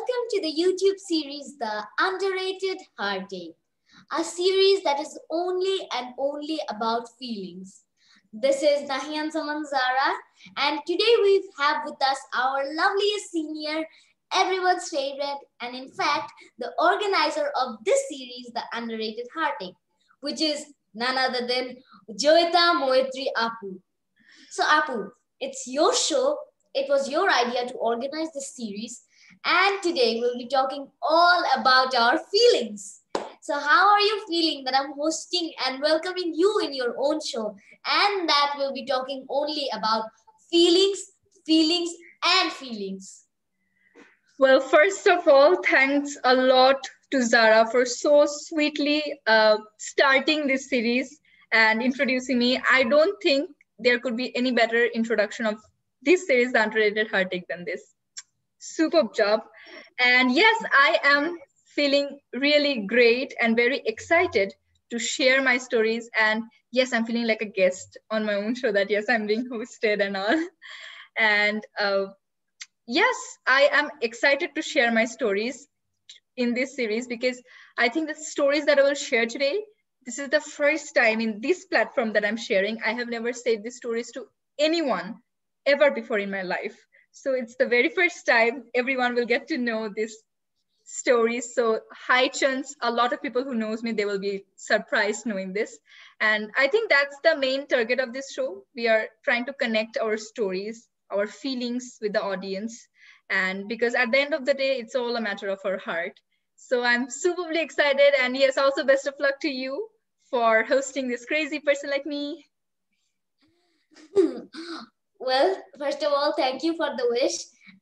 welcome to the YouTube series, The Underrated Heartache, a series that is only and only about feelings. This is Nahiyan Zaman Zaara, and today we have with us our loveliest senior, everyone's favorite, and in fact, the organizer of this series, The Underrated Heartache, which is none other than Joyeta Moietree Apu. So Apu, it's your show. It was your idea to organize this series. And today we'll be talking all about our feelings. So how are you feeling that I'm hosting and welcoming you in your own show? And that we'll be talking only about feelings, feelings, and feelings. Well, first of all, thanks a lot to Zara for so sweetly starting this series and introducing me. I don't think there could be any better introduction of this series, The Underrated Heartache, than this. Superb job. And yes, I am feeling really great and very excited to share my stories. And yes, I'm feeling like a guest on my own show that yes, I'm being hosted and all. And yes, I am excited to share my stories in this series because I think the stories that I will share today, this is the first time in this platform that I'm sharing. I have never said these stories to anyone ever before in my life. So it's the very first time everyone will get to know this story. So high chance, a lot of people who knows me, they will be surprised knowing this. And I think that's the main target of this show. We are trying to connect our stories, our feelings with the audience. And because at the end of the day, it's all a matter of our heart. So I'm superbly excited. And yes, also best of luck to you for hosting this crazy person like me. Well, first of all, thank you for the wish.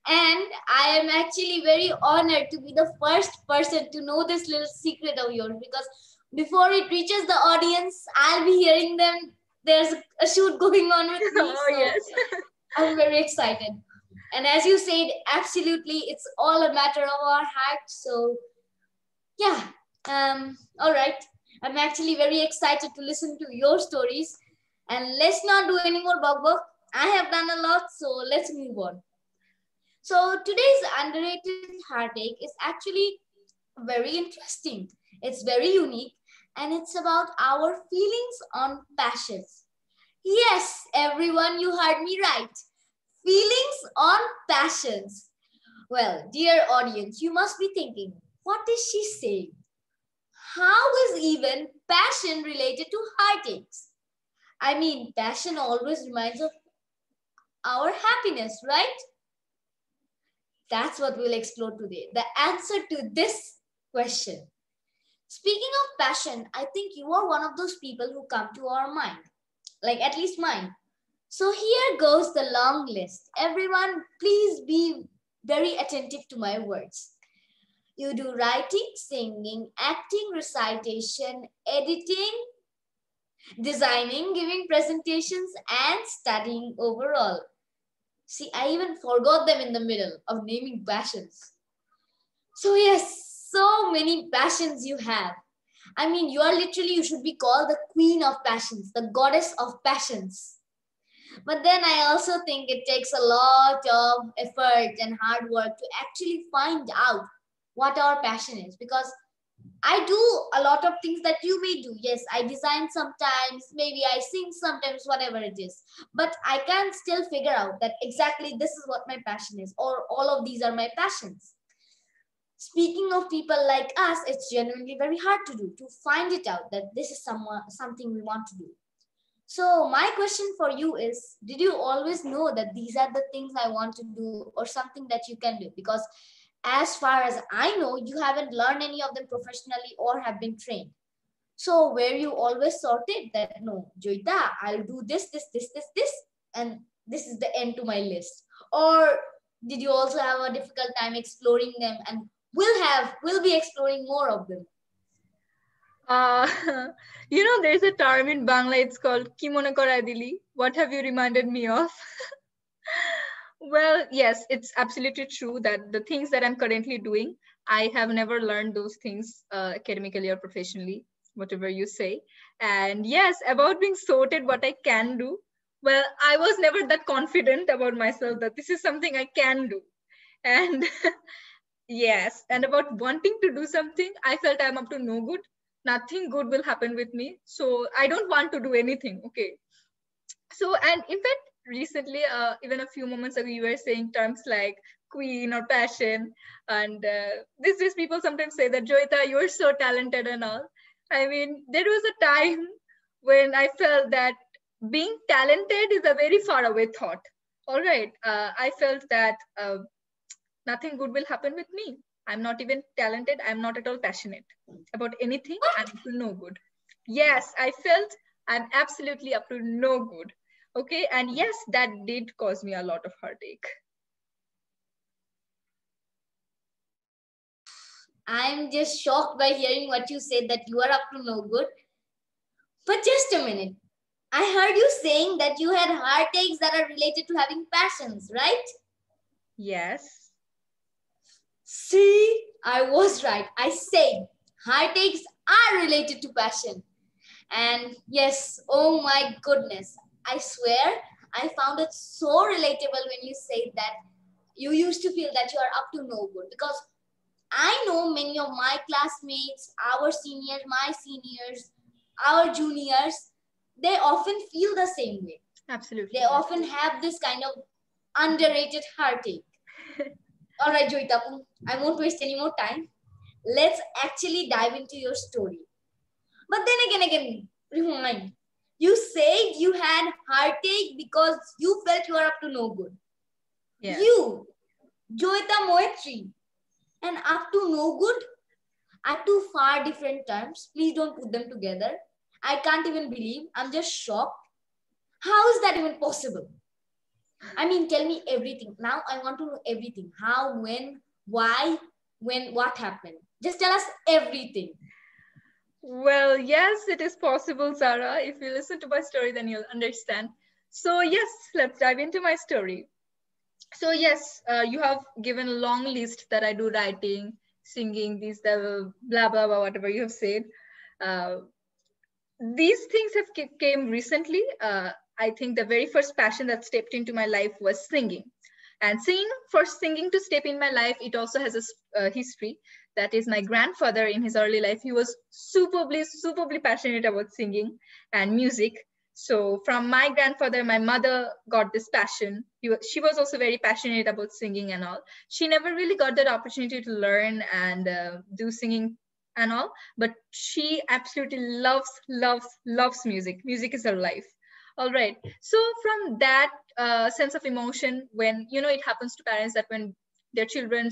And I am actually very honored to be the first person to know this little secret of yours because before it reaches the audience, I'll be hearing them. There's a shoot going on with me. Oh, so yes. I'm very excited. And as you said, absolutely, it's all a matter of our heart. So, yeah. All right. I'm actually very excited to listen to your stories. And let's not do any more bug. I have done a lot, so let's move on. So today's underrated heartache is actually very interesting. It's very unique and it's about our feelings on passions. Yes, everyone, you heard me right. Feelings on passions. Well, dear audience, you must be thinking, what is she saying? How is even passion related to heartaches? I mean, passion always reminds of our happiness, right? That's what we'll explore today. The answer to this question. Speaking of passion, I think you are one of those people who come to our mind. Like at least mine. So here goes the long list. Everyone, please be very attentive to my words. You do writing, singing, acting, recitation, editing, designing, giving presentations, and studying overall. See, I even forgot them in the middle of naming passions. So yes, so many passions you have. I mean, you are literally, you should be called the queen of passions, the goddess of passions. But then I also think it takes a lot of effort and hard work to actually find out what our passion is because I do a lot of things that you may do. Yes, I design sometimes, maybe I sing sometimes, whatever it is. But I can still figure out that exactly this is what my passion is, or all of these are my passions. Speaking of people like us, it's genuinely very hard to do, to find it out that this is something we want to do. So my question for you is, did you always know that these are the things I want to do or something that you can do? Because as far as I know, you haven't learned any of them professionally or have been trained. So were you always sorted that, no, Joyeta, I'll do this, and this is the end to my list? Or did you also have a difficult time exploring them and will be exploring more of them? There's a term in Bangla, it's called Kimona Korai Dili. What have you reminded me of? Well, yes, it's absolutely true that the things that I'm currently doing, I have never learned those things academically or professionally, whatever you say. And yes, about being sorted, what I can do. Well, I was never that confident about myself that this is something I can do. And Yes, and about wanting to do something, I felt I'm up to no good. Nothing good will happen with me. So I don't want to do anything. Okay. So, and in fact, recently, even a few moments ago, you were saying terms like queen or passion. And these days, people sometimes say that, Joyeta, you're so talented and all. I mean, there was a time when I felt that being talented is a very far away thought. All right. I felt that nothing good will happen with me. I'm not even talented. I'm not at all passionate about anything. I'm up to no good. Yes, I felt I'm absolutely up to no good. Okay. And yes, that did cause me a lot of heartache. I'm just shocked by hearing what you said that you are up to no good. But just a minute. I heard you saying that you had heartaches that are related to having passions, right? Yes. See, I was right. I said heartaches are related to passion. And yes, oh my goodness, I swear I found it so relatable when you said that you used to feel that you are up to no good, because I know many of my classmates, our seniors, my seniors, our juniors, they often feel the same way. Absolutely. They often have this kind of underrated heartache. All right, Joyeta, I won't waste any more time. Let's actually dive into your story. But then again, rewind. You said you had heartache because you felt you are up to no good. Yes. You, Joyeta Moietree, and up to no good are two far different terms. Please don't put them together. I can't even believe. I'm just shocked. How is that even possible? I mean, tell me everything. Now I want to know everything. How, when, why, when, what happened. Just tell us everything. Well, yes, it is possible, Zara. If you listen to my story, then you'll understand. So, yes, let's dive into my story. So, yes, you have given a long list that I do writing, singing, these, blah, blah, blah, whatever you have said. Uh, these things have came recently. I think the very first passion that stepped into my life was singing. And for singing to step in my life, it also has a history. That is, my grandfather in his early life, he was superbly passionate about singing and music. So from my grandfather, my mother got this passion. She was also very passionate about singing and all. She never really got that opportunity to learn and do singing and all, but she absolutely loves music. Music is her life. All right. So from that sense of emotion, when it happens to parents that when their children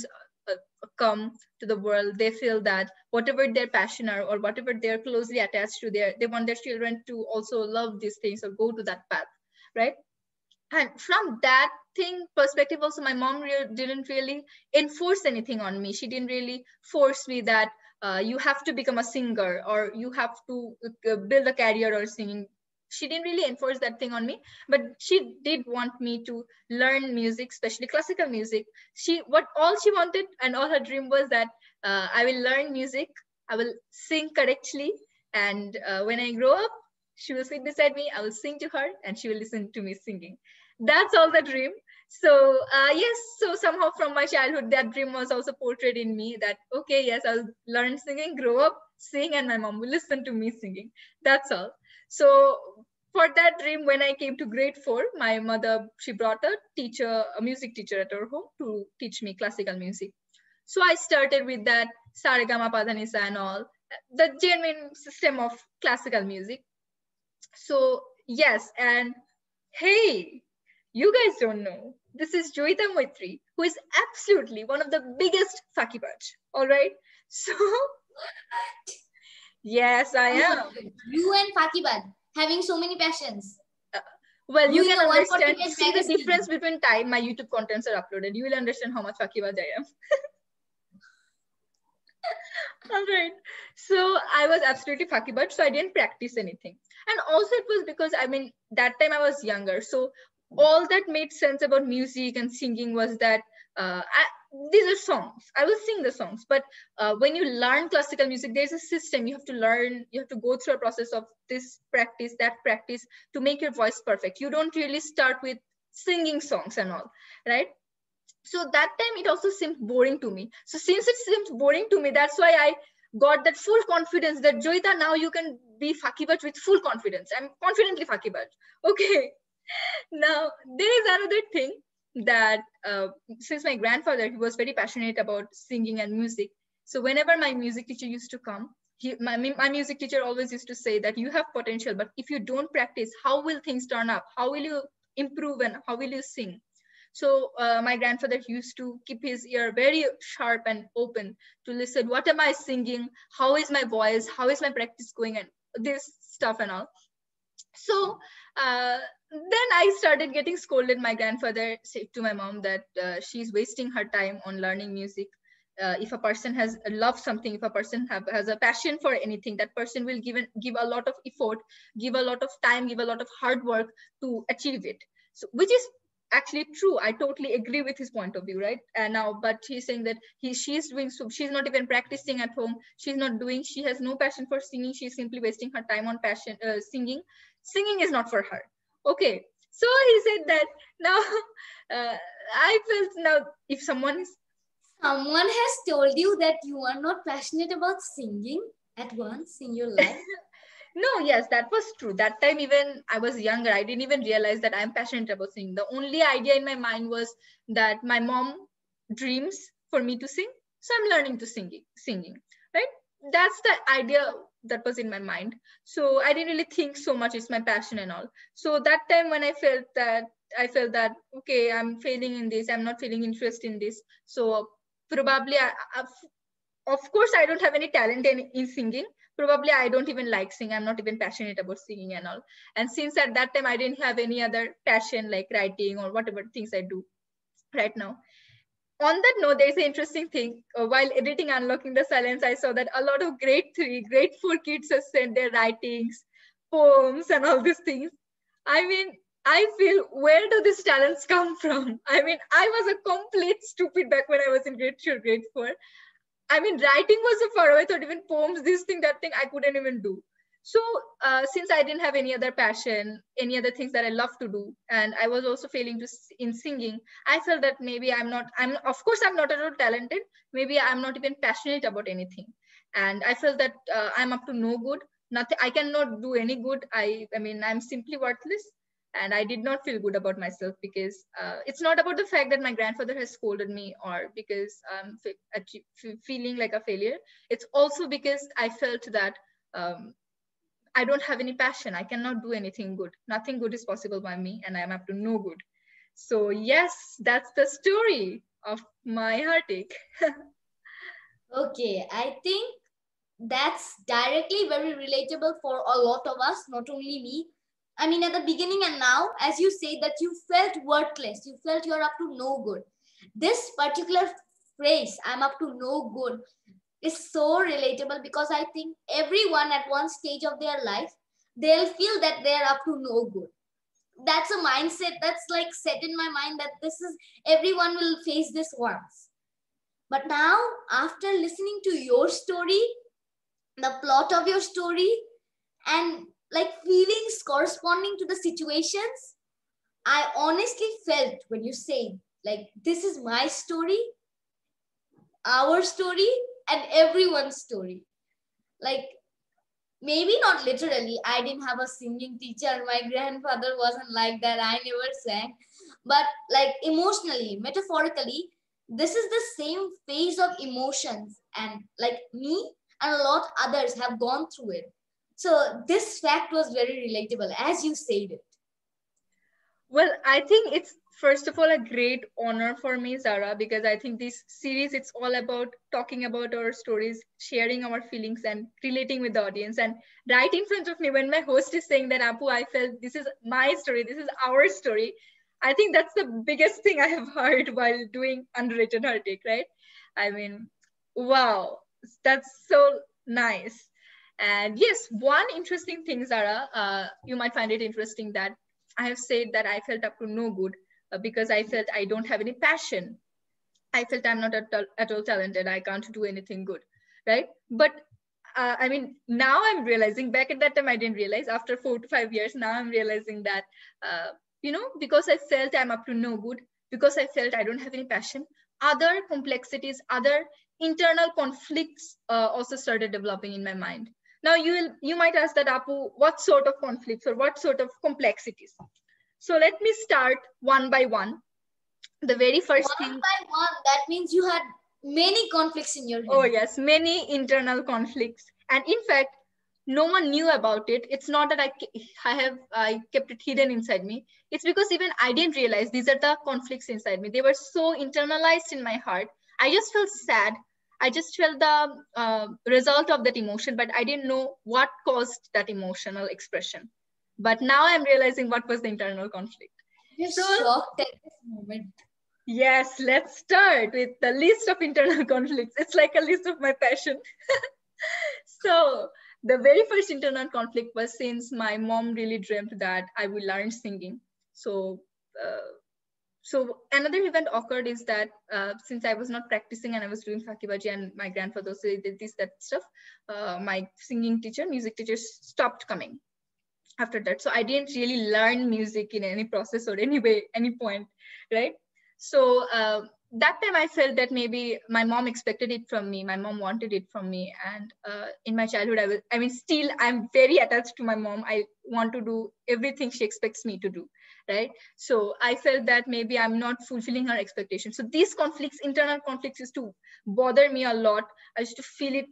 come to the world, they feel that whatever their passion are or whatever they're closely attached to, they want their children to also love these things or go to that path, right? And from that thing perspective also, my mom didn't really enforce anything on me. She didn't really force me that you have to become a singer or you have to build a career or singing. She didn't really enforce that thing on me, but she did want me to learn music, especially classical music. All she wanted and all her dream was that I will learn music, I will sing correctly, and when I grow up, she will sit beside me, I will sing to her, and she will listen to me singing. That's all the dream. So yes, so somehow from my childhood, that dream was also portrayed in me that, okay, yes, I'll learn singing, grow up, sing, and my mom will listen to me singing. That's all. So for that dream, when I came to grade 4, my mother, she brought a music teacher at her home to teach me classical music. So I started with that Saregama Padanisa and all, the genuine system of classical music. So yes, and hey, you guys don't know, this is Joyeta Moietree, who is absolutely one of the biggest fakibaj. All right. So yes, I am. You and Fakibad having so many passions. Well, you Doing can a 140 understand, page see the magazine. difference between time my YouTube contents are uploaded. You will understand how much fakibaj I am. All right. So I was absolutely fakibaj, so I didn't practice anything. And also it was because, I mean, that time I was younger. So all that made sense about music and singing was that these are songs. I will sing the songs. But when you learn classical music, there's a system. You have to learn, you have to go through a process of this practice, that practice to make your voice perfect. You don't really start with singing songs and all, right? So that time it also seemed boring to me. So since it seemed boring to me, that's why I got that full confidence that Joyeta, now you can be Fakibat with full confidence. I'm confidently Fakibat. Okay. Now there is another thing that since my grandfather, he was very passionate about singing and music. So whenever my music teacher used to come, my music teacher always used to say that you have potential, but if you don't practice, how will things turn up? How will you improve and how will you sing? So my grandfather used to keep his ear very sharp and open to listen. What am I singing? How is my voice? How is my practice going? And this stuff and all. So then I started getting scolded. My grandfather said to my mom that she's wasting her time on learning music. If a person has loved something, if a person has a passion for anything, that person will give a lot of effort, give a lot of time, give a lot of hard work to achieve it. So, which is actually true. I totally agree with his point of view, right? And now, but he's saying that she's doing, so she's not even practicing at home. She has no passion for singing. She's simply wasting her time on singing is not for her. Okay, so he said that. Now I felt, now if someone has told you that you are not passionate about singing at once in your life? No, yes, that was true. That time, even I was younger, I didn't even realize that I'm passionate about singing. The only idea in my mind was that my mom dreams for me to sing, so I'm learning to singing, right? That's the idea that was in my mind. So I didn't really think so much it's my passion and all. So that time when I felt that okay, I'm failing in this, I'm not feeling interest in this. So probably of course I don't have any talent in singing. Probably I don't even like singing. I'm not even passionate about singing and all. And since at that time I didn't have any other passion like writing or whatever things I do right now. On that note, there's an interesting thing. While editing Unlocking the Silence, I saw that a lot of grade 3, grade 4 kids have sent their writings, poems, and all these things. I mean, I feel, where do these talents come from? I mean, I was a complete stupid back when I was in grade 3 or grade 4. I mean, writing was so far away. I thought even poems, this thing, that thing, I couldn't even do. So since I didn't have any other passion, any other things that I love to do, and I was also failing in singing, I felt that maybe I'm of course I'm not at all talented. Maybe I'm not even passionate about anything. And I felt that I'm up to no good. Nothing, I cannot do any good. I mean, I'm simply worthless. And I did not feel good about myself because it's not about the fact that my grandfather has scolded me or because I'm feeling like a failure. It's also because I felt that I don't have any passion. I cannot do anything good. Nothing good is possible by me, and I'm up to no good. So yes, that's the story of my heartache. Okay, I think that's directly very relatable for a lot of us, not only me. I mean, at the beginning and now, as you say that you felt worthless, you felt you're up to no good. This particular phrase, I'm up to no good, is so relatable because I think everyone at one stage of their life, they'll feel that they're up to no good. That's a mindset that's like set in my mind that this is, everyone will face this once. But now, after listening to your story, the plot of your story, and like feelings corresponding to the situations, I honestly felt when you say, like, this is my story, our story, and everyone's story. Like, maybe not literally, I didn't have a singing teacher, my grandfather wasn't like that, I never sang. But like emotionally, metaphorically, this is the same phase of emotions, and like me and a lot others have gone through it. So this fact was very relatable as you said it. Well, I think it's first of all a great honor for me, Zara, because I think this series, it's all about talking about our stories, sharing our feelings and relating with the audience. And right in front of me, when my host is saying that, Apu, I felt this is my story, this is our story, I think that's the biggest thing I have heard while doing Underrated Heartache, right? I mean, wow, that's so nice. And yes, one interesting thing, Zara, you might find it interesting that I have said that I felt up to no good because I felt I don't have any passion. I felt I'm not at all talented. I can't do anything good, right? But I mean, now I'm realizing, back at that time, I didn't realize. After 4 to 5 years, now I'm realizing that, because I felt I'm up to no good, because I felt I don't have any passion, other complexities, other internal conflicts also started developing in my mind. Now you might ask that, Apu, what sort of conflicts or what sort of complexities? So let me start one by one. The very first One thing. by one, that means you had many conflicts in your head. Oh yes, many internal conflicts. And in fact, no one knew about it. It's not that I kept it hidden inside me. It's because even I didn't realize these are the conflicts inside me. They were so internalized in my heart. I just felt sad. I just felt the result of that emotion, but I didn't know what caused that emotional expression. But now I'm realizing what was the internal conflict. You're So shocked at this moment. yes, let's start with the list of internal conflicts. It's like a list of my passion. So the very first internal conflict was since my mom really dreamt that I would learn singing. So so another event occurred is that since I was not practicing and I was doing fakibaji and my grandfather said this, that stuff, my singing teacher, music teacher stopped coming after that. So I didn't really learn music in any process or any way, any point, right? So that time I felt that maybe my mom expected it from me. My mom wanted it from me. And in my childhood, still I'm very attached to my mom. I want to do everything she expects me to do, right? So I felt that maybe I'm not fulfilling her expectations. So these conflicts, internal conflicts, used to bother me a lot. I used to feel it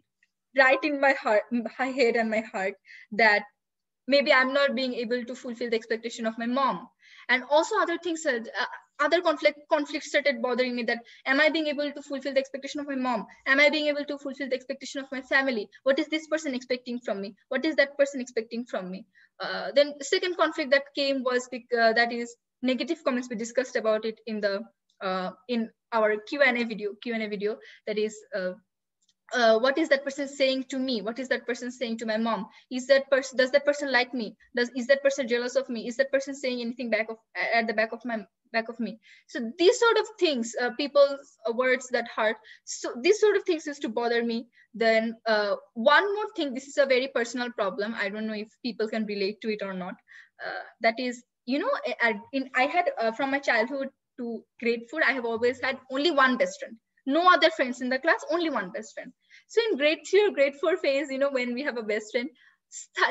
right in my heart, my head and my heart, that maybe I'm not being able to fulfill the expectation of my mom. And also other things, other conflicts started bothering me, that am I being able to fulfill the expectation of my mom? Am I being able to fulfill the expectation of my family? What is this person expecting from me? What is that person expecting from me? Then the second conflict that came was that is negative comments. We discussed about it in our Q&A video, that is what is that person saying to me? What is that person saying to my mom? Does that person like me? Is that person jealous of me? Is that person saying anything at the back of me? So these sort of things, people's words that hurt. So these sort of things used to bother me. Then one more thing, this is a very personal problem. I don't know if people can relate to it or not. That is, I had from my childhood to grade 4, I have always had only one best friend. No other friends in the class, only one best friend. So in grade 3 or grade 4 phase, when we have a best friend,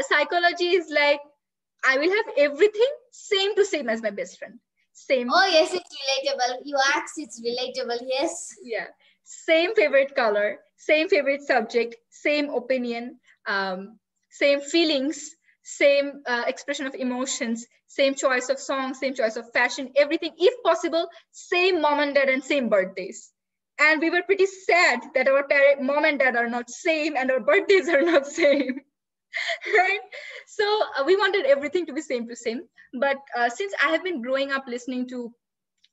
psychology is like, I will have everything same to same as my best friend. Same. Oh yes, it's relatable. You asked, it's relatable. Yes. Yeah. Same favorite color, same favorite subject, same opinion, same feelings, same expression of emotions, same choice of songs, same choice of fashion, everything. If possible, same mom and dad and same birthdays. And we were pretty sad that our mom and dad are not same and our birthdays are not same. Right? So we wanted everything to be same to same. But since I have been growing up listening to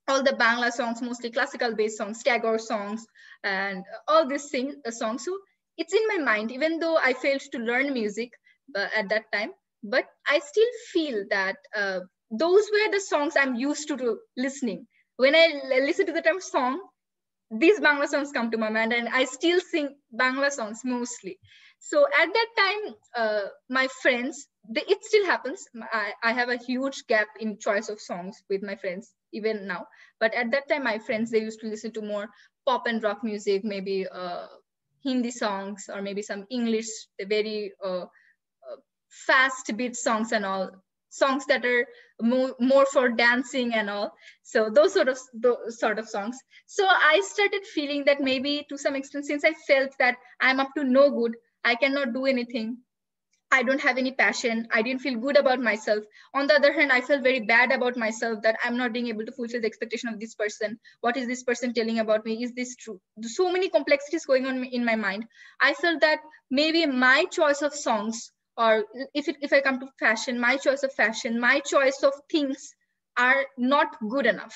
all the Bangla songs, mostly classical based songs, Tagore songs, and all these songs. So it's in my mind, even though I failed to learn music at that time, but I still feel that those were the songs I'm used to listening. When I listen to the term song, these Bangla songs come to my mind, and I still sing Bangla songs mostly. So at that time, my friends, it still happens. I have a huge gap in choice of songs with my friends even now. But at that time, my friends, they used to listen to more pop and rock music, maybe Hindi songs, or maybe some English, very fast beat songs and all, songs that are more for dancing and all. So those sort of songs. So I started feeling that maybe to some extent, since I felt that I'm up to no good, I cannot do anything, I don't have any passion, I didn't feel good about myself. On the other hand, I felt very bad about myself, that I'm not being able to fulfill the expectation of this person. What is this person telling about me? Is this true? So many complexities going on in my mind. I felt that maybe my choice of songs, or if I come to fashion, my choice of fashion, my choice of things are not good enough.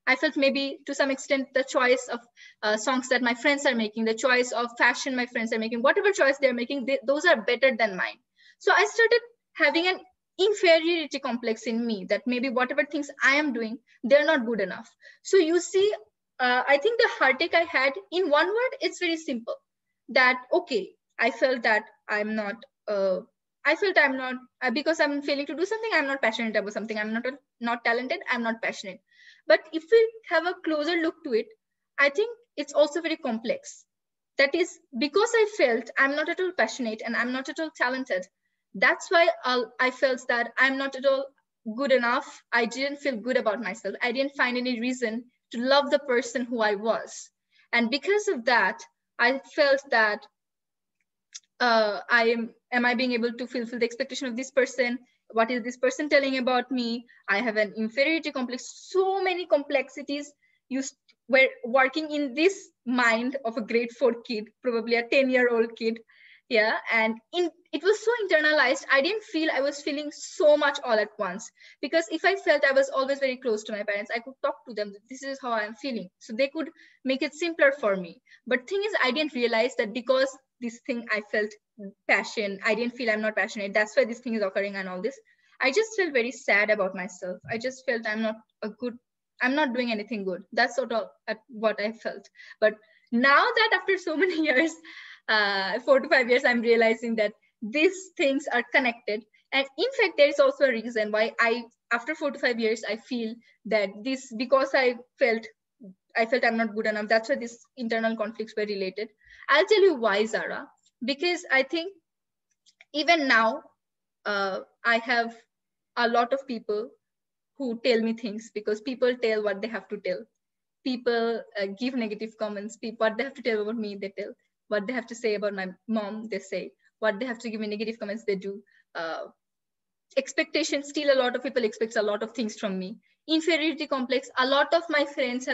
I felt maybe to some extent the choice of songs that my friends are making, the choice of fashion my friends are making, whatever choice they're making, those are better than mine. So I started having an inferiority complex in me, that maybe whatever things I am doing, they're not good enough. So you see, I think the heartache I had, in one word, it's very simple. That, okay, I felt that I'm not, because I'm failing to do something, I'm not passionate about something, I'm not talented, I'm not passionate. But if we have a closer look to it, I think it's also very complex. That is because I felt I'm not at all passionate and I'm not at all talented. That's why I felt that I'm not at all good enough. I didn't feel good about myself. I didn't find any reason to love the person who I was. And because of that, I felt that am I being able to fulfill the expectation of this person? What is this person telling about me? I have an inferiority complex. So many complexities were working in this mind of a grade 4 kid, probably a 10-year-old kid. Yeah, and it was so internalized. I didn't feel I was feeling so much all at once, because if I felt I was always very close to my parents, I could talk to them, this is how I'm feeling, so they could make it simpler for me. But thing is, I didn't realize that because this thing I felt passion, I didn't feel I'm not passionate, that's why this thing is occurring and all this. I just felt very sad about myself. I just felt I'm not doing anything good. That's sort of what I felt. But now that after so many years, 4 to 5 years, I'm realizing that these things are connected. And in fact, there is also a reason why after 4 to 5 years, I feel that this, because I felt I'm not good enough. That's why these internal conflicts were related. I'll tell you why, Zara. Because I think even now, I have a lot of people who tell me things, because people tell what they have to tell. People give negative comments. What they have to tell about me, they tell. What they have to say about my mom, they say. What they have to give me negative comments, they do. Expectations, still a lot of people expect a lot of things from me. Inferiority complex, a lot of my friends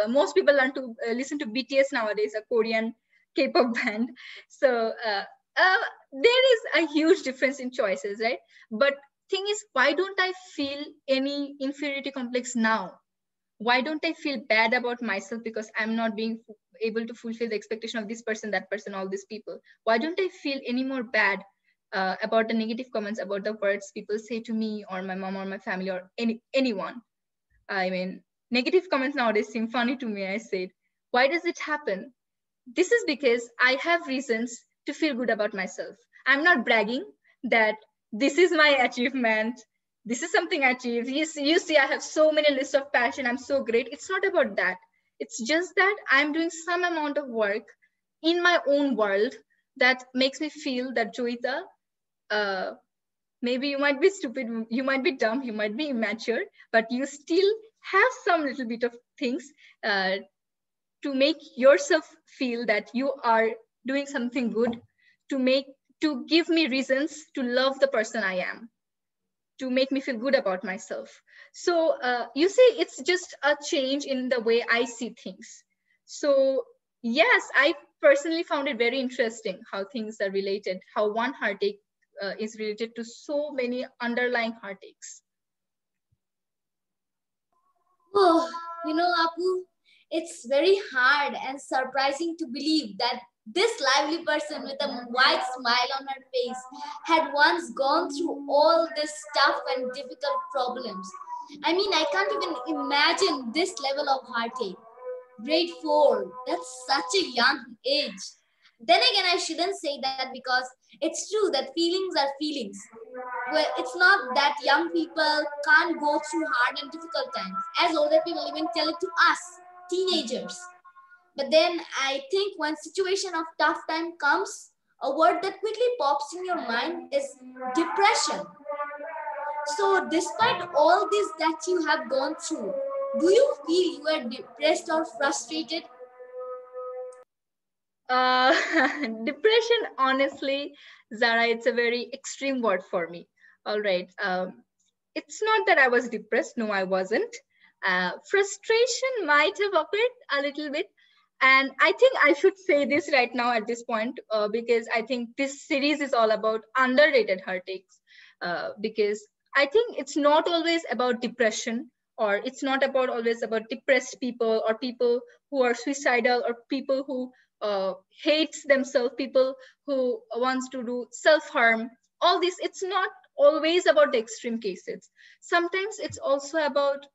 most people learn to listen to BTS nowadays, a Korean K-pop band. So there is a huge difference in choices, right? But thing is, why don't I feel any inferiority complex now? Why don't I feel bad about myself because I'm not being able to fulfill the expectation of this person, that person, all these people? Why don't I feel any more bad about the negative comments, about the words people say to me or my mom or my family or anyone? I mean, negative comments nowadays seem funny to me, I said. Why does it happen? This is because I have reasons to feel good about myself. I'm not bragging that this is my achievement, this is something I achieved. You see, I have so many lists of passion, I'm so great. It's not about that. It's just that I'm doing some amount of work in my own world that makes me feel that, Joyeta, maybe you might be stupid, you might be dumb, you might be immature, but you still have some little bit of things to make yourself feel that you are doing something good, to give me reasons to love the person I am, to make me feel good about myself. So you see, it's just a change in the way I see things. So yes, I personally found it very interesting how things are related, how one heartache is related to so many underlying heartaches. Oh, Apu, it's very hard and surprising to believe that this lively person with a wide smile on her face had once gone through all this tough and difficult problems. I mean, I can't even imagine this level of heartache. Grade 4, that's such a young age. Then again, I shouldn't say that because it's true that feelings are feelings. Well, it's not that young people can't go through hard and difficult times, as older people even tell it to us, teenagers. But then I think when situation of tough time comes, a word that quickly pops in your mind is depression. So despite all this that you have gone through, do you feel you are depressed or frustrated? Uh, Depression, honestly, Zara, it's a very extreme word for me. All right. It's not that I was depressed. No, I wasn't. Frustration might have occurred a little bit. And I think I should say this right now at this point, because I think this series is all about underrated heartaches. Because I think it's not always about depression, or it's not always about depressed people or people who are suicidal or people who hates themselves, people who wants to do self-harm. All this, it's not always about the extreme cases. Sometimes it's also about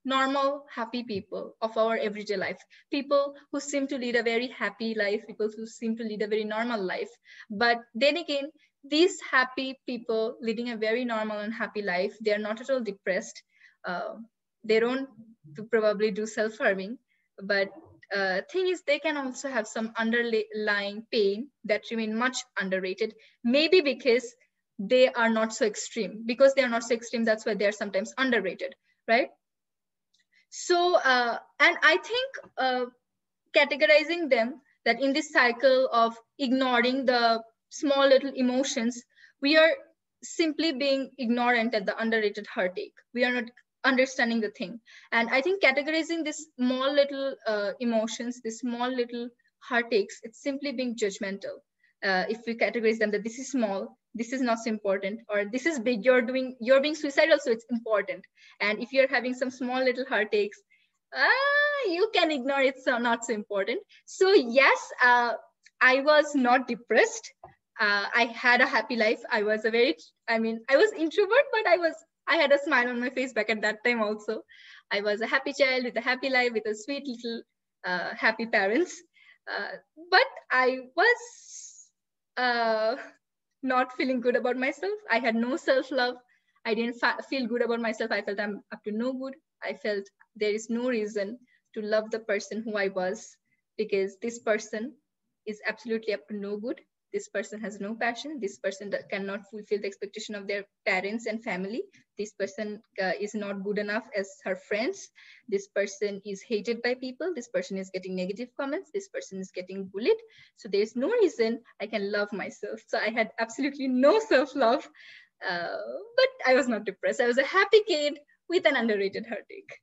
normal, happy people of our everyday life, people who seem to lead a very happy life, people who seem to lead a very normal life. But then again, these happy people leading a very normal and happy life, they are not at all depressed. Uh, they don't probably do self-harming, but thing is they can also have some underlying pain that remain much underrated, maybe because they are not so extreme. Because they are not so extreme, that's why they are sometimes underrated, right? So and I think categorizing them, that in this cycle of ignoring the small little emotions, we are simply being ignorant at the underrated heartache. We are not understanding the thing. And I think categorizing these small little emotions, these small little heartaches, it's simply being judgmental. If we categorize them that this is small, this is not so important, or this is big, you're being suicidal, so it's important. And if you're having some small little heartaches, you can ignore it, so not so important. So yes, I was not depressed. I had a happy life. I was I was introvert, but I had a smile on my face back at that time also. I was a happy child with a happy life, with a sweet little happy parents. But I was not feeling good about myself. I had no self-love. I didn't feel good about myself. I felt I'm up to no good. I felt there is no reason to love the person who I was, because this person is absolutely up to no good. This person has no passion. This person cannot fulfill the expectation of their parents and family. This person is not good enough as her friends. This person is hated by people. This person is getting negative comments. This person is getting bullied. So there's no reason I can love myself. So I had absolutely no self-love, but I was not depressed. I was a happy kid with an underrated heartache.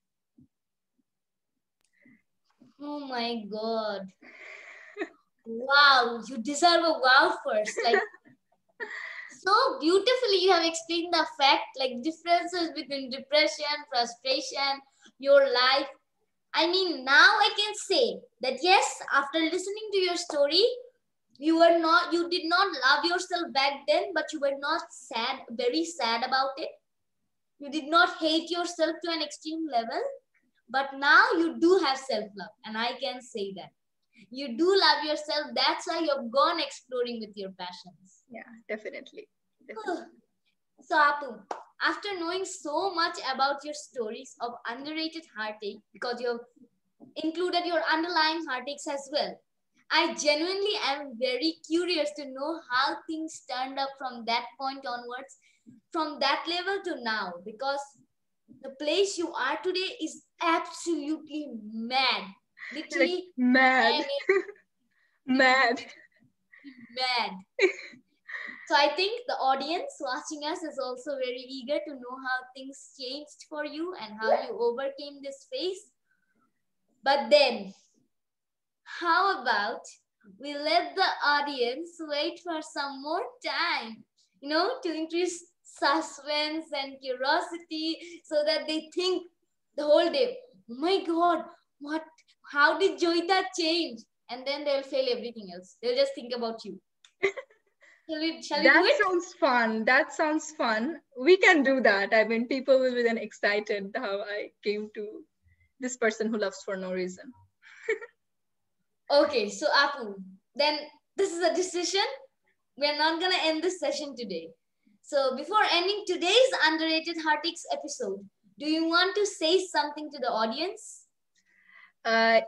Oh my God. Wow, you deserve a wow first. Like, so beautifully you have explained the fact, like differences between depression, frustration, your life. I mean, now I can say that yes, after listening to your story, you did not love yourself back then, but you were not sad, very sad about it. You did not hate yourself to an extreme level, but now you do have self-love, and I can say that. You do love yourself. That's why you've gone exploring with your passions. Yeah, definitely. So, Apu, after knowing so much about your stories of underrated heartache, because you've included your underlying heartaches as well, I genuinely am very curious to know how things turned up from that point onwards, from that level to now, because the place you are today is absolutely mad. Literally, like mad. Mad. Mad. So I think the audience watching us is also very eager to know how things changed for you and how you overcame this phase. But then, how about we let the audience wait for some more time, to increase suspense and curiosity so that they think the whole day, oh my God, how did Joyeta change? And then they'll fail everything else. They'll just think about you. Shall we do That it? sounds fun. That sounds fun. We can do that. I mean, people will be then excited how I came to this person who loves for no reason. Okay, so Apu, then this is a decision. We're not going to end this session today. So before ending today's Underrated Heartaches episode, do you want to say something to the audience?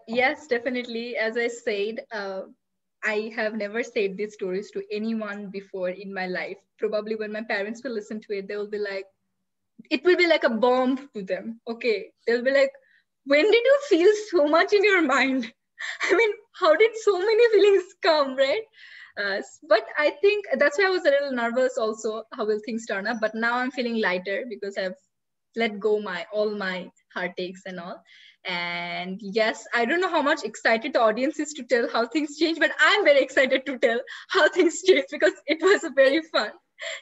Yes, definitely. As I said, I have never said these stories to anyone before in my life. Probably when my parents will listen to it, they will be like, it will be like a bomb to them. Okay. They'll be like, when did you feel so much in your mind? I mean, how did so many feelings come, right? But I think that's why I was a little nervous also, how will things turn up. But now I'm feeling lighter because I've let go all my heartaches and all. And yes, I don't know how much excited the audience is to tell how things change, but I'm very excited to tell how things change because it was very fun.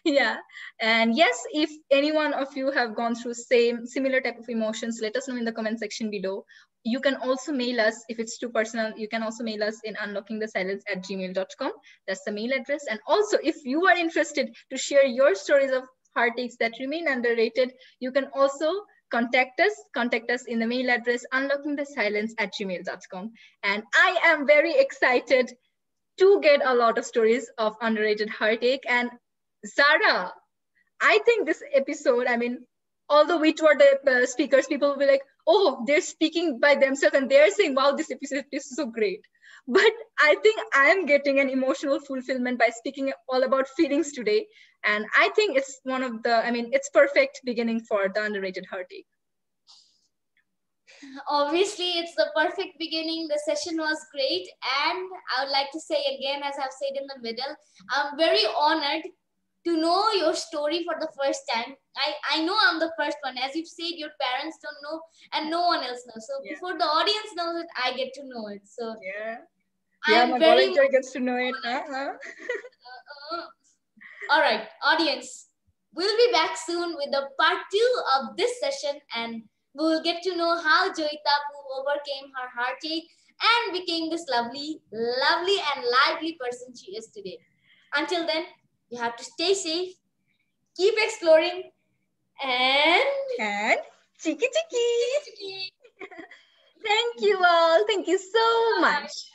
Yeah. And yes, if any one of you have gone through similar type of emotions, let us know in the comment section below. You can also mail us if it's too personal. You can also mail us in unlockingthesilence@gmail.com. That's the mail address. And also, if you are interested to share your stories of heartaches that remain underrated, you can also contact us in the mail address unlockingthesilence@gmail.com. And I am very excited to get a lot of stories of underrated heartache. And Zara, I think this episode, although we two are the speakers, people will be like, oh, they're speaking by themselves and they're saying, wow, this episode is so great. But I think I'm getting an emotional fulfillment by speaking all about feelings today. And I think it's it's perfect beginning for the Underrated Heartache. Obviously, it's the perfect beginning. The session was great. And I would like to say again, as I've said in the middle, I'm very honored to know your story for the first time. I know I'm the first one. As you've said, your parents don't know and no one else knows. So before the audience knows it, I get to know it. So my volunteer gets to know it. All right, audience. We'll be back soon with the part 2 of this session, and we will get to know how Joyeta overcame her heartache and became this lovely and lively person she is today. Until then, you have to stay safe, keep exploring, and chiki chiki. Thank you all. Thank you so much.